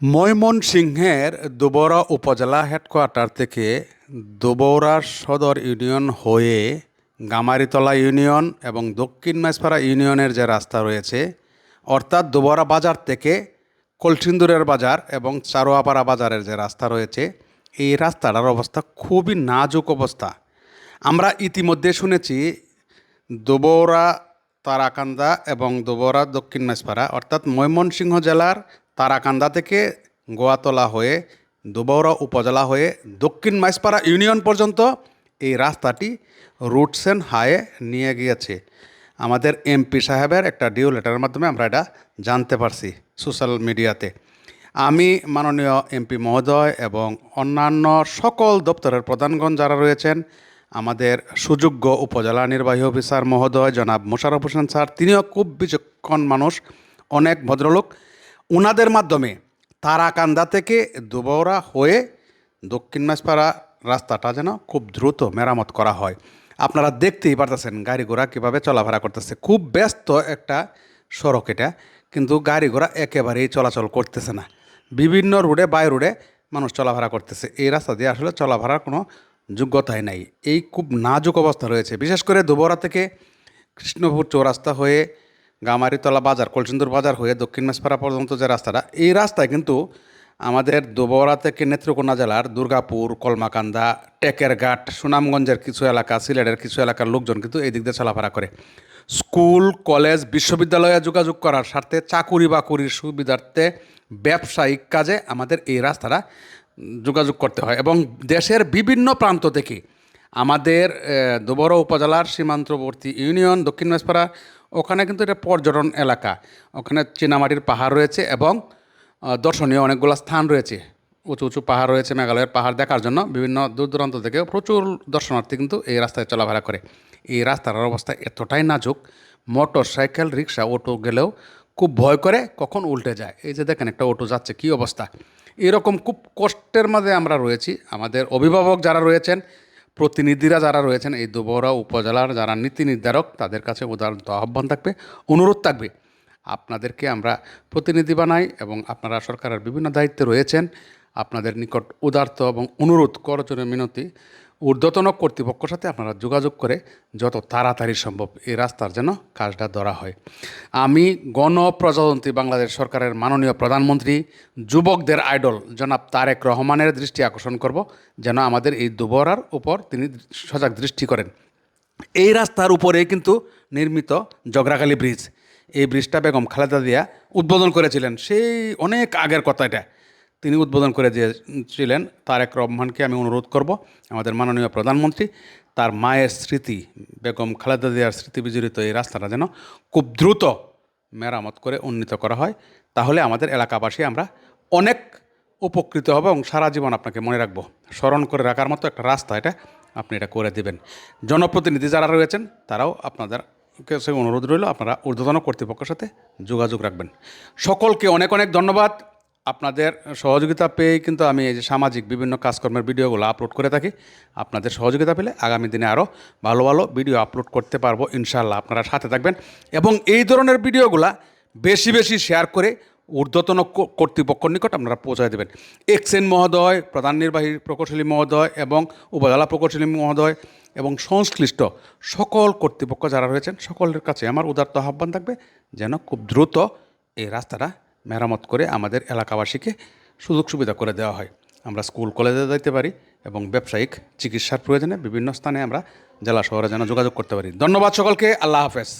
ময়মনসিংহের দুবরা উপজেলা হেডকোয়ার্টার থেকে দুবরা সদর ইউনিয়ন হয়ে গামারিতলা ইউনিয়ন এবং দক্ষিণ মাছপাড়া ইউনিয়নের যে রাস্তা রয়েছে, অর্থাৎ দুবরা বাজার থেকে কলসিন্দুরের বাজার এবং চারোয়াপাড়া বাজারের যে রাস্তা রয়েছে, এই রাস্তাটার অবস্থা খুবই নাজুক অবস্থা। আমরা ইতিমধ্যে শুনেছি দুবরা তারাকান্দা এবং দুবরা দক্ষিণ মাছপাড়া অর্থাৎ ময়মনসিংহ জেলার তারাকান্দা থেকে গোয়াতলা হয়ে দুবরা উপজেলা হয়ে দক্ষিণ মাছপাড়া ইউনিয়ন পর্যন্ত এই রাস্তাটি রুটস অ্যান্ড হাইয়ে নিয়ে গিয়েছে। আমাদের এমপি সাহেবের একটা ডিও লেটারের মাধ্যমে আমরা এটা জানতে পারছি সোশ্যাল মিডিয়াতে। আমি মাননীয় এমপি মহোদয় এবং অন্যান্য সকল দপ্তরের প্রধানগণ যারা রয়েছেন, আমাদের সুযোগ্য উপজেলা নির্বাহী অফিসার মহোদয় জনাব মোশাররফ হোসেন স্যার, তিনিও খুব বিচক্ষণ মানুষ, অনেক ভদ্রলোক। ওনাদের মাধ্যমে তারাকান্দা থেকে দুবরা হয়ে দক্ষিণ মাছপাড়া রাস্তাটা যেন খুব দ্রুত মেরামত করা হয়। আপনারা দেখতেই পারতেছেন গাড়ি ঘোড়া কীভাবে চলাফেরা করতেছে। খুব ব্যস্ত একটা সড়ক এটা, কিন্তু গাড়ি ঘোড়া একেবারেই চলাচল করতেছে না। বিভিন্ন রোডে বাই রোডে মানুষ চলাফেরা করতেছে। এই রাস্তা দিয়ে আসলে চলাফেরার কোনো যোগ্যতাই নাই। এই খুব নাজুক অবস্থা রয়েছে। বিশেষ করে দুবরা থেকে কৃষ্ণপুর চৌরাস্তা হয়ে গামারিতলা বাজার, কলসিন্দুর বাজার হয়ে দক্ষিণ মাছপাড়া পর্যন্ত যে রাস্তাটা, এই রাস্তায় কিন্তু আমাদের দুবরা থেকে নেত্রকোনা জেলার দুর্গাপুর, কলমাকান্দা, টেকেরঘাট, সুনামগঞ্জের কিছু এলাকা, সিলেটের কিছু এলাকার লোকজন কিন্তু এই দিক দিয়ে চলাফেরা করে। স্কুল, কলেজ, বিশ্ববিদ্যালয়ে যোগাযোগ করার স্বার্থে, চাকুরি বাকুরির সুবিধার্থে, ব্যবসায়িক কাজে আমাদের এই রাস্তাটা যোগাযোগ করতে হয়। এবং দেশের বিভিন্ন প্রান্ত থেকে আমাদের দুবরা উপজেলার সীমান্তবর্তী ইউনিয়ন দক্ষিণ মাছপাড়া, ওখানে কিন্তু এটা পর্যটন এলাকা। ওখানে চীনামাটির পাহাড় রয়েছে এবং দর্শনীয় অনেকগুলো স্থান রয়েছে। উঁচু উঁচু পাহাড় রয়েছে, মেঘালয়ের পাহাড় দেখার জন্য বিভিন্ন দূর দূরান্ত থেকে প্রচুর দর্শনার্থী কিন্তু এই রাস্তায় চলাফেরা করে। এই রাস্তার অবস্থা এতটাই নাজুক, মোটর সাইকেল, রিক্সা, অটো গেলেও খুব ভয় করে কখন উল্টে যায়। এই যে দেখেন একটা অটো যাচ্ছে, কী অবস্থা। এরকম খুব কষ্টের মাঝে আমরা রয়েছি। আমাদের অভিভাবক যারা রয়েছেন, প্রতিনিধিরা যারা রয়েছেন, এই দুবরা উপজেলার যারা নীতি নির্ধারক, তাদের কাছে উদারত আহ্বান থাকবে, অনুরোধ থাকবে, আপনাদেরকে আমরা প্রতিনিধি বানাই এবং আপনারা সরকারের বিভিন্ন দায়িত্বে রয়েছেন। আপনাদের নিকট উদারত এবং অনুরোধ, করজোড়ে মিনতি, ঊর্ধ্বতন কর্তৃপক্ষের সাথে আপনারা যোগাযোগ করে যত তাড়াতাড়ি সম্ভব এই রাস্তার যেন কাজটা ধরা হয়। আমি গণপ্রজাতন্ত্রী বাংলাদেশ সরকারের মাননীয় প্রধানমন্ত্রী, যুবকদের আইডল জনাব তারেক রহমানের দৃষ্টি আকর্ষণ করব, যেন আমাদের এই দুবরার উপর তিনি সজাগ দৃষ্টি করেন। এই রাস্তার উপরেই কিন্তু নির্মিত জগরাখালী ব্রিজ। এই ব্রিজটা বেগম খালেদা জিয়া উদ্বোধন করেছিলেন, সেই অনেক আগের কথা এটা। তিনি উদ্বোধন করে দিয়েছিলেন। তারেক রহমানকে আমি অনুরোধ করব, আমাদের মাননীয় প্রধানমন্ত্রী, তার মায়ের স্মৃতি, বেগম খালেদা জিয়ার স্মৃতি বিজড়িত এই রাস্তাটা যেন খুব দ্রুত মেরামত করে উন্নীত করা হয়। তাহলে আমাদের এলাকাবাসী আমরা অনেক উপকৃত হব এবং সারা জীবন আপনাকে মনে রাখবো, স্মরণ করে রাখার মতো একটা রাস্তা এটা আপনি এটা করে দিবেন। জনপ্রতিনিধি যারা রয়েছেন তারাও আপনাদের কাছে অনুরোধ রইল, আপনারা ঊর্ধ্বতন কর্তৃপক্ষের সাথে যোগাযোগ রাখবেন। সকলকে অনেক অনেক ধন্যবাদ। আপনাদের সহযোগিতা পেয়েই কিন্তু আমি এই যে সামাজিক বিভিন্ন কাজকর্মের ভিডিওগুলো আপলোড করে থাকি। আপনাদের সহযোগিতা পেলে আগামী দিনে আরও ভালো ভালো ভিডিও আপলোড করতে পারবো ইনশাআল্লাহ। আপনারা সাথে থাকবেন এবং এই ধরনের ভিডিওগুলা বেশি বেশি শেয়ার করে ঊর্ধ্বতন কর্তৃপক্ষের নিকট আপনারা পৌঁছায় দেবেন। এক্সএন মহোদয়, প্রধান নির্বাহী প্রকৌশলী মহোদয় এবং উপজেলা প্রকৌশলী মহোদয় এবং সংশ্লিষ্ট সকল কর্তৃপক্ষ যারা রয়েছেন, সকলের কাছে আমার উদারত আহ্বান থাকবে যেন খুব দ্রুত এই রাস্তাটা মেরামত করে আমাদের এলাকাবাসীকে সুযোগ সুবিধা করে দেওয়া হয়। আমরা স্কুল কলেজে যেতে পারি এবং ব্যবসায়িক চিকিৎসার প্রয়োজনে বিভিন্ন স্থানে আমরা জেলা শহরে যেন যোগাযোগ করতে পারি। ধন্যবাদ সকলকে। আল্লাহ হাফেজ।